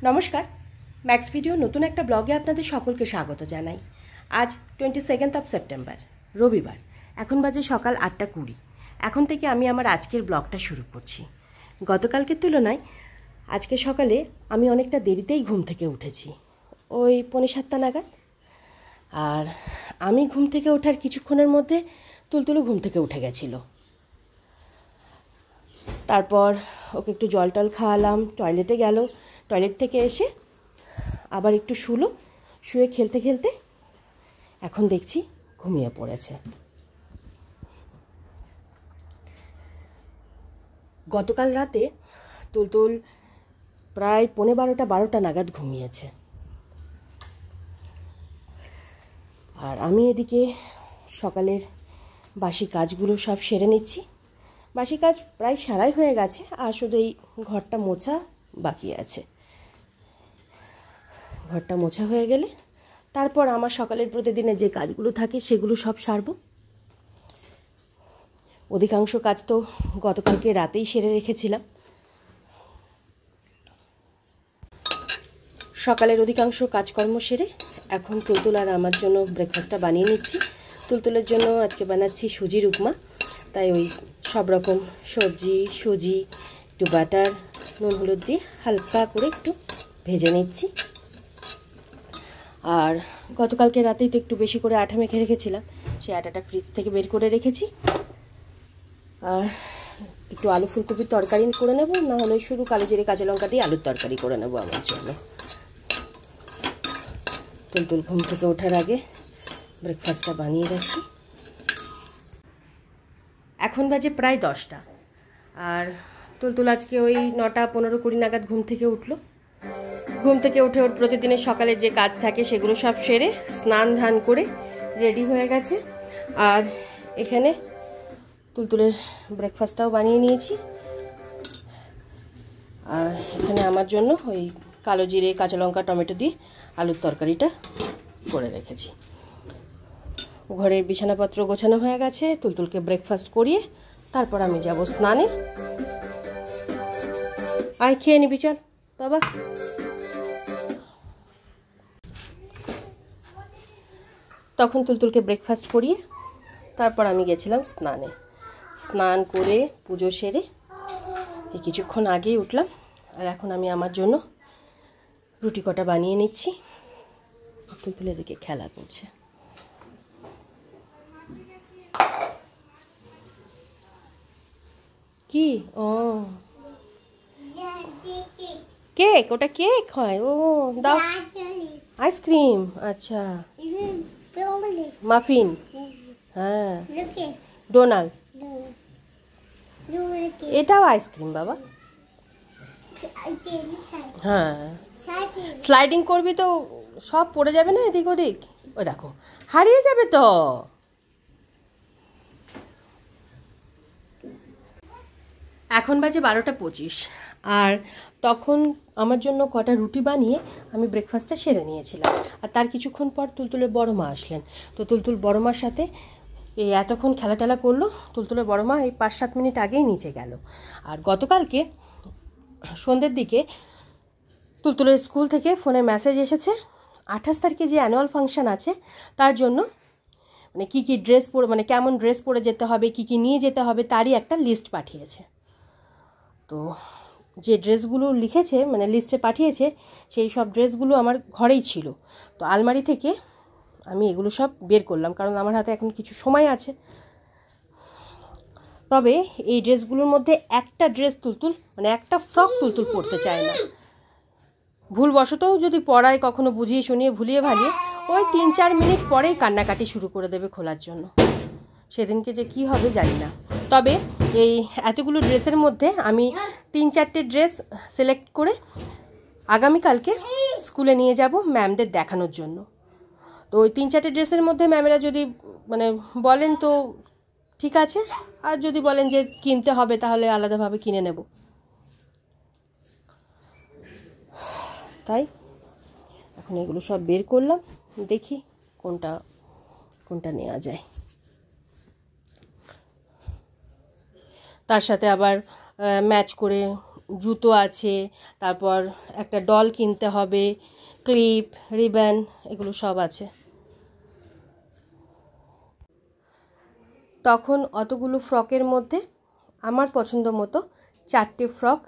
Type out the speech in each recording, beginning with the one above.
নমস্কার, max video নতুন একটা ব্লগে আপনাদের সকলকে স্বাগত জানাই। আজ 22 সেপ্টেম্বর, রবিবার। এখন বাজে সকাল 8:20। এখন থেকে আমি আমার আজকের ব্লগটা শুরু করছি। গতকালকের তুলনায় আজকে সকালে আমি অনেকটা দেরিতেই ঘুম থেকে উঠেছি, ওই 6:45 নাগাদ। আর আমি ঘুম থেকে ওঠার কিছুক্ষণের মধ্যে তুলতুলু ঘুম থেকে উঠে গেছিলো। তারপর ওকে একটু জল টল খাওয়ালাম, টয়লেটে গেল, টয়লেট থেকে এসে আবার একটু শুয়ে খেলতে খেলতে এখন দেখছি ঘুমিয়ে পড়েছে। গতকাল রাতে তুলতুল প্রায় 11:30 নাগাদ ঘুমিয়েছে। আর আমি এদিকে সকালের বাসি কাজগুলো সব সেরে নিচ্ছি। বাসি কাজ প্রায় সারাই হয়ে গেছে, আর শুধু এই ঘরটা মোছা বাকি আছে। ঘরটা মোছা হয়ে গেলে তারপর আমার সকালের প্রতিদিনের যে কাজগুলো থাকে সেগুলো সব সারব। অধিকাংশ কাজ তো গতকালকে রাতেই সেরে রেখেছিলাম। সকালের অধিকাংশ কাজকর্ম সেরে এখন তুলতুল আর আমার জন্য ব্রেকফাস্টটা বানিয়ে নিচ্ছি। তুলতুলের জন্য আজকে বানাচ্ছি সুজির উপমা। তাই ওই সব রকম সবজি, সুজি, একটু বাটার, নুন হলুদ দিয়ে হালকা করে একটু ভেজে নিচ্ছি। আর গতকালকে রাতেই তো একটু বেশি করে আটা মেখে রেখেছিলাম, সেই আটাটা ফ্রিজ থেকে বের করে রেখেছি। আর একটু আলু ফুলকপির তরকারি করে নেব, না হলে শুধু কালো জিরে কাঁচা লঙ্কা দিয়ে আলুর তরকারি করে নেব আমার জন্য। তুলতুল ঘুম থেকে ওঠার আগে ব্রেকফাস্টটা বানিয়ে রাখি। এখন বাজে প্রায় 10টা। আর তুলতুল আজকে ওই 9টা 15-20 নাগাদ ঘুম থেকে উঠলো। ঘুম থেকে উঠে ওর প্রতিদিনের সকালে যে কাজ থাকে সেগুলো সব সেরে স্নান ধান করে রেডি হয়ে গেছে। আর এখানে তুলতুলের ব্রেকফাস্টটাও বানিয়ে নিয়েছি। আর এখানে আমার জন্য ওই কালো জিরে কাঁচা লঙ্কা টমেটো দিয়ে আলুর তরকারিটা করে রেখেছি। ঘরের বিছানাপত্র গোছানো হয়ে গেছে। তুলতুলকে ব্রেকফাস্ট করিয়ে তারপর আমি যাব স্নানে। আয় খেয়ে নিবি, চল বাবা। তখন তুলতুলকে ব্রেকফাস্ট করিয়ে তারপর আমি গেছিলাম স্নানে। স্নান করে পুজো সেরে এই কিছুক্ষণ আগেই উঠলাম। আর এখন আমি আমার জন্য রুটি কটা বানিয়ে নিচ্ছি। তুলতুলের দিকে খেলা করছে। কি? ও কেক, ওটা কেক হয়? ও দাও, আইসক্রিম। আচ্ছা, মাফিন, হ্যাঁ, ডোনাল্ড, এটাও আইসক্রিম বাবা। হ্যাঁ, স্লাইডিং করবি তো সব পড়ে যাবে না এদিক ওদিক। ও দেখো, হারিয়ে যাবে তো। এখন বাজে 12:25। আর তখন আমার জন্য কটা রুটি বানিয়ে আমি ব্রেকফাস্টটা সেরে নিয়েছিলাম। আর তার কিছুক্ষণ পর তুলতুলের বড় মা আসলেন। তো তুলতুল বড় মার সাথে এই এতক্ষণ খেলা করলো। তুলতুলের বড় মা এই 5-7 মিনিট আগেই নিচে গেল। আর গতকালকে সন্ধ্যের দিকে তুলতুলের স্কুল থেকে ফোনে মেসেজ এসেছে 28 তারিখে যে অ্যানুয়াল ফাংশন আছে তার জন্য মানে কী কী ড্রেস পরে, মানে কেমন ড্রেস পরে যেতে হবে, কী কী নিয়ে যেতে হবে তারই একটা লিস্ট পাঠিয়েছে। তো যে ড্রেসগুলো লিখেছে, মানে লিস্টে পাঠিয়েছে, সেই সব ড্রেসগুলো আমার ঘরেই ছিল। তো আলমারি থেকে আমি এগুলো সব বের করলাম, কারণ আমার হাতে এখন কিছু সময় আছে। তবে এই ড্রেসগুলোর মধ্যে একটা ড্রেস তুলতুল, মানে একটা ফ্রক তুলতুল পরতে চায় না। ভুলবশতও যদি পরায় কখনো বুঝিয়ে শুনিয়ে ভুলিয়ে ভালিয়ে ওই 3-4 মিনিট পরেই কান্নাকাটি শুরু করে দেবে খোলার জন্য। সেদিনকে যে কি হবে জানি না। তবে এই এতগুলো ড্রেসের মধ্যে আমি 3-4টে ড্রেস সিলেক্ট করে আগামীকালকে স্কুলে নিয়ে যাব ম্যামদের দেখানোর জন্য। তো ওই 3-4টে ড্রেসের মধ্যে ম্যামেরা যদি মানে বলেন তো ঠিক আছে, আর যদি বলেন যে কিনতে হবে তাহলে আলাদাভাবে কিনে নেব। তাই এখন এগুলো সব বের করলাম, দেখি কোনটা নেওয়া যায়। তার সাথে আবার ম্যাচ করে জুতো আছে, তারপর একটা ডল কিনতে হবে, ক্লিপ, রিবন, এগুলো সব আছে। তখন অতগুলো ফ্রকের মধ্যে আমার পছন্দ মতো 4টে ফ্রক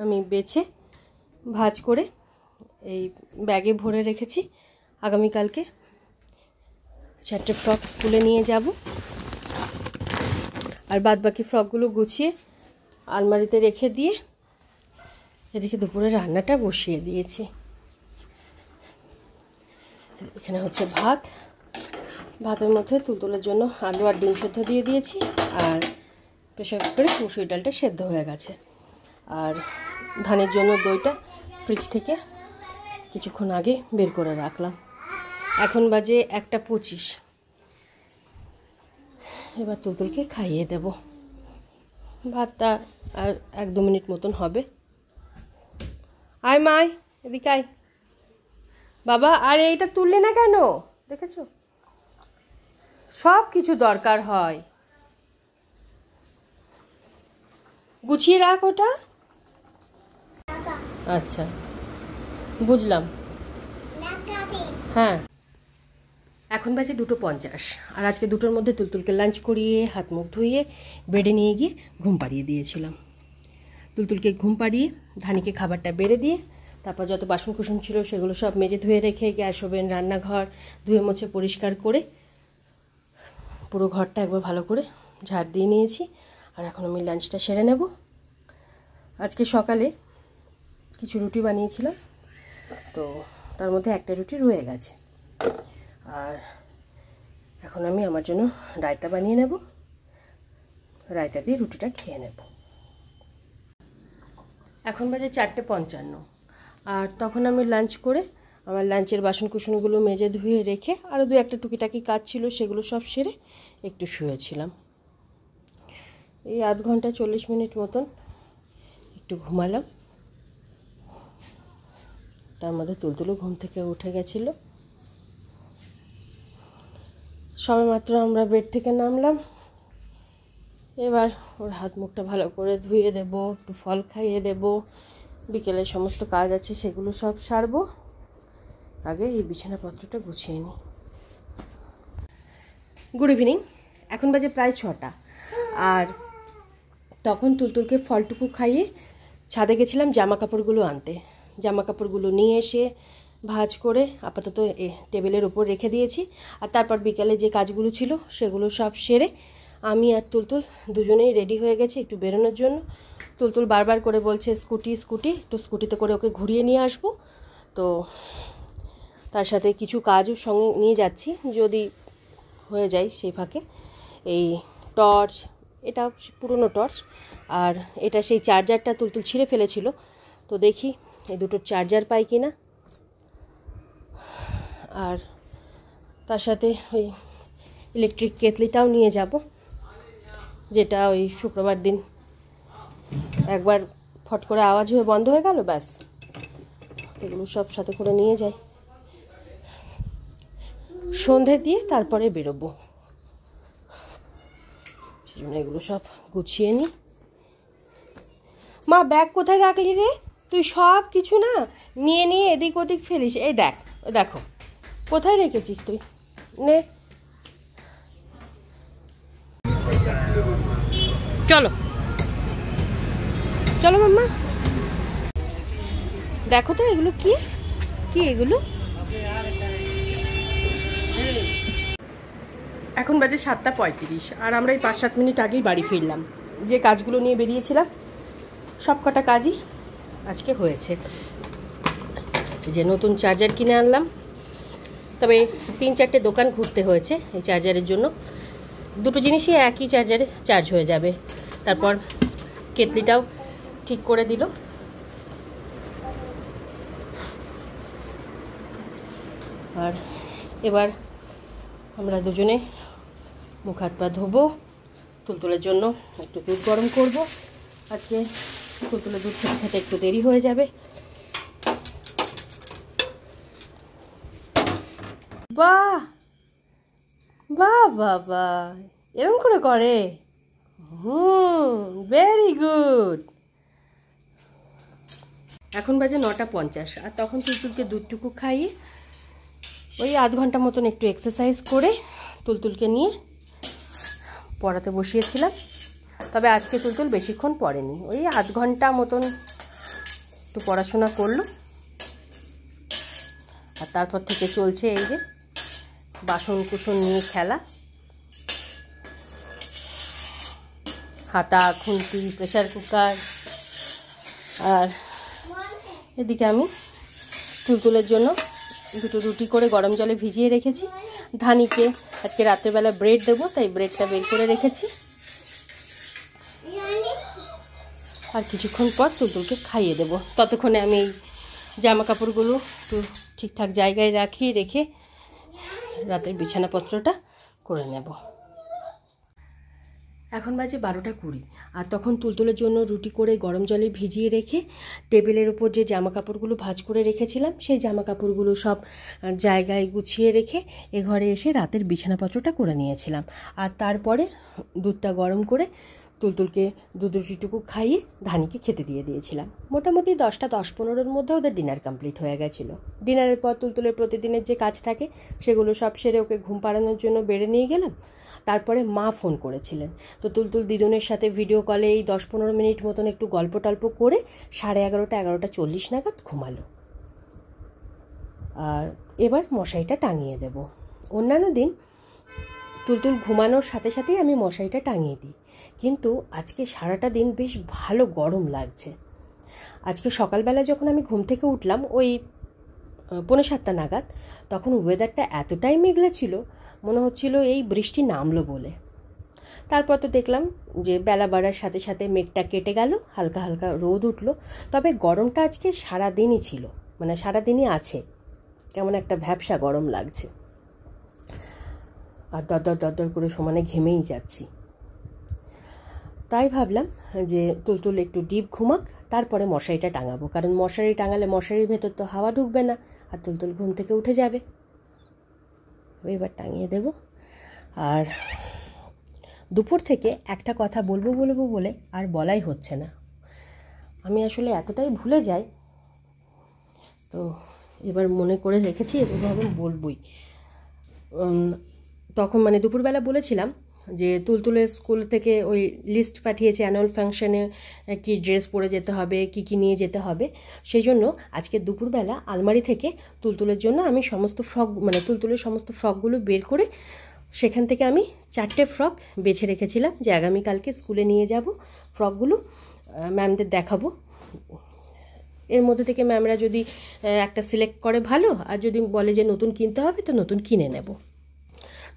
আমি বেছে ভাঁজ করে এই ব্যাগে ভরে রেখেছি। আগামীকালকে 4টে ফ্রক স্কুলে নিয়ে যাব, আর বাদবাকি ফ্রকগুলো গুছিয়ে আলমারিতে রেখে দিয়ে এদিকে দুপুরে রান্নাটা বসিয়ে দিয়েছি। এখানে হচ্ছে ভাত, ভাতের মধ্যে তুলতুলের জন্য আলু আর ডিম সেদ্ধ দিয়ে দিয়েছি, আর প্রেসার কুকারে মুসুরি ডালটা সেদ্ধ হয়ে গেছে। আর ধানের জন্য দইটা ফ্রিজ থেকে কিছুক্ষণ আগে বের করে রাখলাম। এখন বাজে 1:25। এবার তুলতুলকে খাইয়ে দেব। ভাতটা আর 1-2 মিনিট মতন হবে। আয় মাই, এদিকে আয় বাবা। আর এইটা তুললে না কেন? দেখেছো, সব কিছু দরকার হয়, গুছিয়ে রাখ ওটা। আচ্ছা, বুঝলাম। হ্যাঁ, এখন বাজে 2:50, আর আজকে 2টোর মধ্যে তুলতুলকে লাঞ্চ করিয়ে হাত মুখ ধুইয়ে বেডে নিয়ে গিয়ে ঘুম পাড়িয়ে দিয়েছিলাম। তুলতুলকে ঘুম পাড়িয়ে ধানিকে খাবারটা বেড়ে দিয়ে তারপর যত বাসন কুসন ছিল সেগুলো সব মেজে ধুয়ে রেখে গ্যাস ওভেন রান্নাঘর ধুয়ে মুছে পরিষ্কার করে পুরো ঘরটা একবার ভালো করে ঝাড় দিয়ে নিয়েছি। আর এখন আমি লাঞ্চটা সেরে নেব। আজকে সকালে কিছু রুটি বানিয়েছিলাম, তো তার মধ্যে একটা রুটি রয়ে গেছে। আর এখন আমি আমার জন্য রায়তা বানিয়ে নেব, রায়তা দিয়ে রুটিটা খেয়ে নেব। এখন বাজে 4:55, আর তখন আমি লাঞ্চ করে আমার লাঞ্চের বাসন কুসনগুলো মেজে ধুয়ে রেখে আরও 2-1টা টুকিটাকি কাজ ছিল সেগুলো সব সেরে একটু শুয়েছিলাম। এই আধ ঘন্টা 40 মিনিট মতন একটু ঘুমালাম। তার মধ্যে তুলতুলও ঘুম থেকে উঠে গেছিল। সবে মাত্র আমরা বেড থেকে নামলাম। এবার ওর হাত মুখটা ভালো করে ধুয়ে দেব, একটু ফল খাইয়ে দেব, বিকেলে সমস্ত কাজ আছে সেগুলো সব সারবো। আগে এই বিছানাপত্রটা গুছিয়ে নিই। গুড ইভিনিং, এখন বাজে প্রায় 6টা। আর তখন তুলতুলকে ফলটুকু খাইয়ে ছাদে গেছিলাম জামা কাপড়গুলো আনতে। জামা কাপড়গুলো নিয়ে এসে ভাঁজ করে আপাতত টেবিলের উপর রেখে দিয়েছি। আর তারপর বিকালে যে কাজগুলো ছিল সেগুলো সব সেরে আমি আর তুলতুল দুজনেই রেডি হয়ে গেছি একটু বেরোনোর জন্য। তুলতুল বারবার করে বলছে স্কুটি স্কুটি, তো স্কুটিতে করে ওকে ঘুরিয়ে নিয়ে আসবো। তো তার সাথে কিছু কাজও সঙ্গে নিয়ে যাচ্ছি, যদি হয়ে যায় সেই ফাঁকে। এই টর্চ, এটা পুরনো টর্চ, আর এটা সেই চার্জারটা তুলতুল ছিঁড়ে ফেলেছিল, তো দেখি এই দুটোর চার্জার পাই কি না। আর তার সাথে ওই ইলেকট্রিক কেতলিটাও নিয়ে যাব, যেটা ওই শুক্রবার দিন একবার ফট করে আওয়াজ হয়ে বন্ধ হয়ে গেল, ব্যাস। এগুলো সব সাথে করে নিয়ে যাই, সন্ধে দিয়ে তারপরে বেরোবো। সেজন্য এগুলো সব গুছিয়ে নিই। মা, ব্যাগ কোথায় রাখলি রে? তুই সব কিছু না নিয়ে নিয়ে এদিক ওদিক ফেলিস। এই দেখ, দেখো কোথায় রেখেছিস তুই, নে। চলো চলো মাম্মা, দেখো তো এগুলো কি কি এগুলো। এখন বাজে 7:35, আর আমরা এই 5-7 মিনিট আগেই বাড়ি ফিরলাম। যে কাজগুলো নিয়ে বেরিয়েছিলাম সব কটা কাজই আজকে হয়েছে। যে নতুন চার্জার কিনে আনলাম, তবে 3-4টে দোকান ঘুরতে হয়েছে এই চার্জারের জন্য। দুটো জিনিসই একই চার্জারে চার্জ হয়ে যাবে। তারপর কেতলিটাও ঠিক করে দিল। আর এবার আমরা দুজনে মুখ হাত পা ধোবো। তুলতুলের জন্য একটু দুধ গরম করব। আজকে তুলতুলের দুধ খেতে খেতে একটু দেরি হয়ে যাবে। বাহ বাহ বাহ বাহ, এরকম করে করে, ভেরি গুড। এখন বাজে 9:50, আর তখন তুলতুলকে দুধটুকু খাইয়ে ওই আধ ঘন্টা মতন একটু এক্সারসাইজ করে তুলতুলকে নিয়ে পড়াতে বসিয়েছিলাম। তবে আজকে তুলতুল বেশিক্ষণ পড়েনি, ওই আধ ঘন্টা মতন একটু পড়াশোনা করলো। আর তারপর থেকে চলছে এই যে বাসন কুসন নিয়ে খেলা, হাতা খুন্তি, প্রেসার কুকার। আর এদিকে আমি তুলতুলের জন্য দুটো রুটি করে গরম জলে ভিজিয়ে রেখেছি। ধানিকে আজকে রাত্রেবেলা ব্রেড দেবো, তাই ব্রেডটা বের করে রেখেছি। আর কিছুক্ষণ পর তুলতুলকে খাইয়ে দেবো। ততক্ষণে আমি এই জামা কাপড়গুলো একটু ঠিকঠাক জায়গায় রেখে রাতের বিছানাপত্রটা করে নেব। এখন বাজে 12:20, আর তখন তুলতুলের জন্য রুটি করে গরম জলে ভিজিয়ে রেখে টেবিলের ওপর যে জামা কাপড়গুলো ভাঁজ করে রেখেছিলাম সেই জামা কাপড়গুলো সব জায়গায় গুছিয়ে রেখে এ ঘরে এসে রাতের বিছানাপত্রটা করে নিয়েছিলাম। আর তারপরে দুধটা গরম করে তুলতুলকে রুটিটুকু খাইয়ে ধানিকে খেতে দিয়ে দিয়েছিলাম। মোটামুটি 10টা 10-15-এর মধ্যে ওদের ডিনার কমপ্লিট হয়ে গেছিলো। ডিনারের পর তুলতুলের প্রতিদিনের যে কাজ থাকে সেগুলো সব সেরে ওকে ঘুম পাড়ানোর জন্য বেড়ে নিয়ে গেলাম। তারপরে মা ফোন করেছিলেন, তো তুলতুল দিদুনের সাথে ভিডিও কলে এই 10-15 মিনিট মতন একটু গল্প টল্প করে 11:30 11:40 নাগাদ ঘুমালো। আর এবার মশারিটা টাঙিয়ে দেব। অন্যান্য দিন তুলতুল ঘুমানোর সাথে সাথেই আমি মশারিটা টাঙিয়ে দিই, কিন্তু আজকে সারাটা দিন বেশ ভালো গরম লাগছে। আজকে সকালবেলা যখন আমি ঘুম থেকে উঠলাম ওই 6:45 নাগাদ, তখন ওয়েদারটা এতটাই মেঘলা ছিল, মনে হচ্ছিল এই বৃষ্টি নামলো বলে। তারপর তো দেখলাম যে বেলা বাড়ার সাথে সাথে মেঘটা কেটে গেল, হালকা হালকা রোদ উঠলো। তবে গরমটা আজকে সারাদিনই ছিল, মানে সারাদিনই আছে, কেমন একটা ভ্যাপসা গরম লাগছে। আর দরদর দরদর করে সমানে ঘেমেই যাচ্ছি। তাই ভাবলাম যে তুলতুল একটু ডিপ ঘুমাক, তারপরে মশারিটা টাঙাবো, কারণ মশারি টাঙালে মশারির ভেতর তো হাওয়া ঢুকবে না, আর তুলতুল ঘুম থেকে উঠে যাবে। এবার টাঙিয়ে দেব। আর দুপুর থেকে একটা কথা বলবো বলে আর বলাই হচ্ছে না। আমি আসলে এতটাই ভুলে যাই, তো এবার মনে করে রেখেছি, এভাবে বলবই। তখন মানে দুপুরবেলা বলেছিলাম যে তুলতুলের স্কুল থেকে ওই লিস্ট পাঠিয়েছে অ্যানুয়াল ফাংশনে কি ড্রেস পরে যেতে হবে, কি নিয়ে যেতে হবে। সেই জন্য আজকে দুপুরবেলা আলমারি থেকে তুলতুলের জন্য আমি সমস্ত ফ্রক, মানে তুলতুলের সমস্ত ফ্রকগুলো বের করে সেখান থেকে আমি 4টে ফ্রক বেছে রেখেছিলাম যে আগামীকালকে স্কুলে নিয়ে যাব। ফ্রকগুলো ম্যামদের দেখাবো। এর মধ্যে থেকে ম্যামরা যদি একটা সিলেক্ট করে ভালো, আর যদি বলে যে নতুন কিনতে হবে তো নতুন কিনে নেব।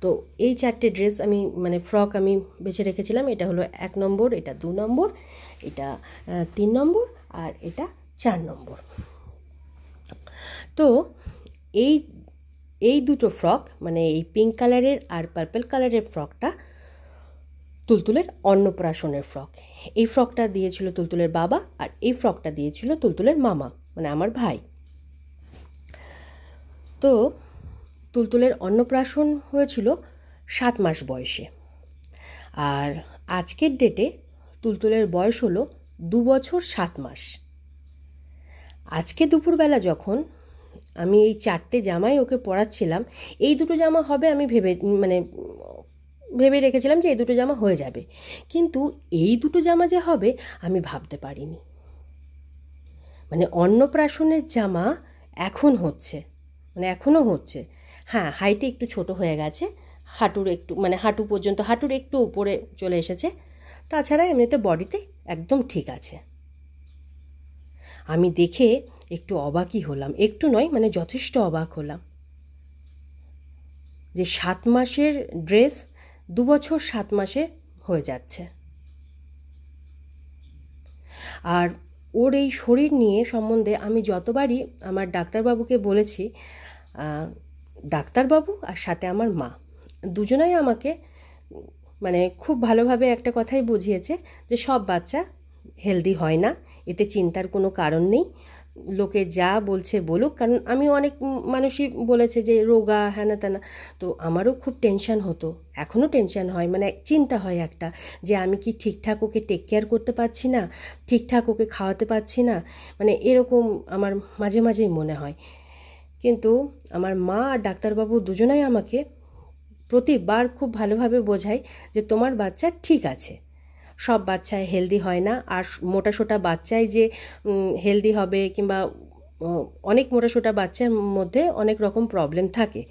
তো এই 4টে ড্রেস আমি মানে ফ্রক আমি বেছে রেখেছিলাম। এটা হলো 1 নম্বর, এটা 2 নম্বর, এটা 3 নম্বর, আর এটা 4 নম্বর। তো এই দুটো ফ্রক, মানে এই পিঙ্ক কালারের আর পার্পল কালারের ফ্রকটা তুলতুলের অন্নপ্রাশনের ফ্রক। এই ফ্রকটা দিয়েছিল তুলতুলের বাবা, আর এই ফ্রকটা দিয়েছিল তুলতুলের মামা, মানে আমার ভাই। তো তুলতুলের অন্নপ্রাশন হয়েছিল 7 মাস বয়সে, আর আজকের ডেটে তুলতুলের বয়স হলো 2 বছর 7 মাস। আজকে দুপুরবেলা যখন আমি এই 4টে জামাই ওকে পরাচ্ছিলাম, এই দুটো জামা হবে আমি ভেবে রেখেছিলাম যে এই দুটো জামা হয়ে যাবে, কিন্তু এই দুটো জামা যে হবে আমি ভাবতে পারিনি। মানে অন্নপ্রাশনের জামা এখন হচ্ছে, মানে এখনও হচ্ছে। হ্যাঁ, হাইটে একটু ছোট হয়ে গেছে, হাঁটুর একটু, মানে হাঁটু পর্যন্ত, হাঁটুর একটু উপরে চলে এসেছে, তাছাড়া এমনিতে বডিতে একদম ঠিক আছে। আমি দেখে একটু অবাকই হলাম, একটু নয় মানে যথেষ্ট অবাক হলাম যে 7 মাসের ড্রেস 2 বছর 7 মাসে হয়ে যাচ্ছে। আর ওর এই শরীর নিয়ে সম্বন্ধে আমি যতবারই আমার ডাক্তারবাবুকে বলেছি, ডাক্তারবাবু আর সাথে আমার মা দুজনাই আমাকে মানে খুব ভালোভাবে একটা কথাই বুঝিয়েছে যে সব বাচ্চা হেলদি হয় না, এতে চিন্তার কোনো কারণ নেই। লোকে যা বলছে বলুক, কারণ আমি অনেক মানুষই বলেছে যে রোগা হ্যানা ত্যানা, তো আমারও খুব টেনশান হতো, এখনও টেনশান হয়, মানে চিন্তা হয় একটা যে আমি কি ঠিকঠাক ওকে টেক কেয়ার করতে পারছি না, ঠিকঠাক ওকে খাওয়াতে পারছি না, মানে এরকম আমার মাঝে মাঝেই মনে হয়। কিন্তু আমার মা আর ডাক্তারবাবু দুজনাই আমাকে প্রতিবার খুব ভালোভাবে বোঝায় যে তোমার বাচ্চা ঠিক আছে, সব বাচ্চায় হেলদি হয় না, আর মোটাসোটা বাচ্চায় যে হেলদি হবে কিংবা অনেক মোটাসোটা বাচ্চার মধ্যে অনেক রকম প্রবলেম থাকে,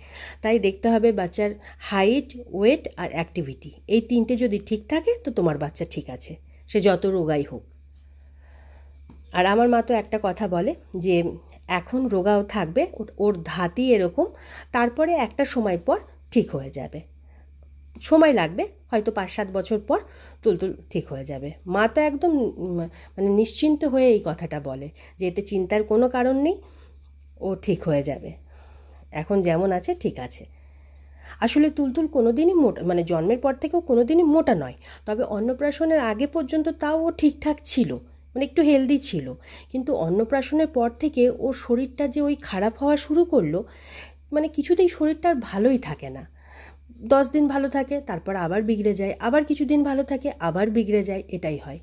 তাই দেখতে হবে বাচ্চার হাইট, ওয়েট আর অ্যাক্টিভিটি, এই তিনটে যদি ঠিক থাকে তো তোমার বাচ্চা ঠিক আছে, সে যত রোগাই হোক। আর আমার মা তো একটা কথা বলে যে এখন রোগাও থাকবে, ওর ধাতি এরকম, তারপরে একটা সময় পর ঠিক হয়ে যাবে, সময় লাগবে, হয়তো 5-7 বছর পর তুলতুল ঠিক হয়ে যাবে। মা তো একদম মানে নিশ্চিন্ত হয়ে এই কথাটা বলে যে এতে চিন্তার কোনো কারণ নেই, ও ঠিক হয়ে যাবে, এখন যেমন আছে ঠিক আছে। আসলে তুলতুল কোনোদিনই মোটা, মানে জন্মের পর থেকেও কোনোদিনই মোটা নয়, তবে অন্নপ্রাশনের আগে পর্যন্ত তাও ও ঠিকঠাক ছিল, মানে একটু হেলদি ছিল, কিন্তু অন্নপ্রাশনের পর থেকে ওর শরীরটা যে ওই খারাপ হওয়া শুরু করলো, মানে কিছুতেই শরীরটা আর ভালোই থাকে না, 10 দিন ভালো থাকে, তারপর আবার বিগড়ে যায়, আবার কিছুদিন ভালো থাকে, আবার বিগড়ে যায়, এটাই হয়।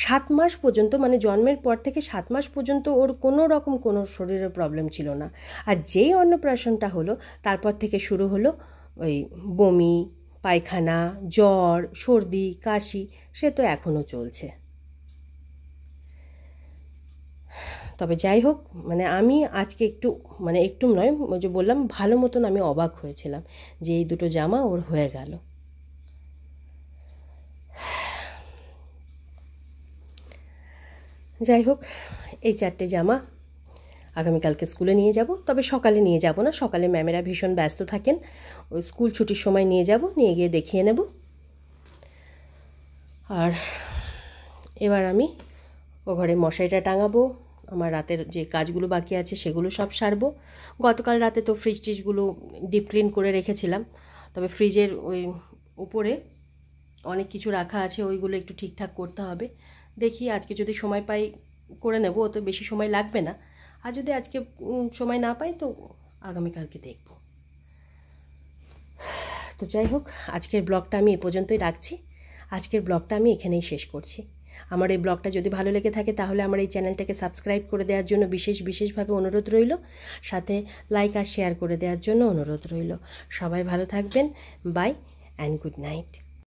7 মাস পর্যন্ত, মানে জন্মের পর থেকে 7 মাস পর্যন্ত ওর কোনো রকম কোনো শরীরের প্রবলেম ছিল না, আর যেই অন্নপ্রাশনটা হলো তারপর থেকে শুরু হলো ওই বমি, পায়খানা, জ্বর, সর্দি, কাশি, সে তো এখনও চলছে। তবে যাই হোক, মানে আমি আজকে একটু, মানে একটু নয়, ওই যে বললাম ভালো মতন আমি অবাক হয়েছিলাম যে এই দুটো জামা ওর হয়ে গেল। যাই হোক, এই 4টে জামা আগামীকালকে স্কুলে নিয়ে যাব, তবে সকালে নিয়ে যাব না, সকালে ম্যামেরা ভীষণ ব্যস্ত থাকেন, ওই স্কুল ছুটির সময় নিয়ে যাব, নিয়ে গিয়ে দেখিয়ে নেব। আর এবার আমি ও ঘরে মশারিটা টাঙাবো, আমার রাতের যে কাজগুলো বাকি আছে সেগুলো সব সারবো। গতকাল রাতে তো ফ্রিজ টিজগুলো ডিপ ক্লিন করে রেখেছিলাম, তবে ফ্রিজের ওই উপরে অনেক কিছু রাখা আছে, ওইগুলো একটু ঠিকঠাক করতে হবে, দেখি আজকে যদি সময় পাই করে নেব, অত বেশি সময় লাগবে না, আর যদি আজকে সময় না পাই তো আগামীকালকে দেখব। তো যাই হোক, আজকের ব্লগটা আমি এ পর্যন্তই রাখছি, আজকের ব্লগটা আমি এখানেই শেষ করছি। আমার এই ব্লগটা যদি ভালো লেগে থাকে তাহলে আমার এই চ্যানেলটাকে সাবস্ক্রাইব করে দেওয়ার জন্য বিশেষভাবে অনুরোধ রইল, সাথে লাইক আর শেয়ার করে দেওয়ার জন্য অনুরোধ রইল। সবাই ভালো থাকবেন, বাই অ্যান্ড গুড নাইট।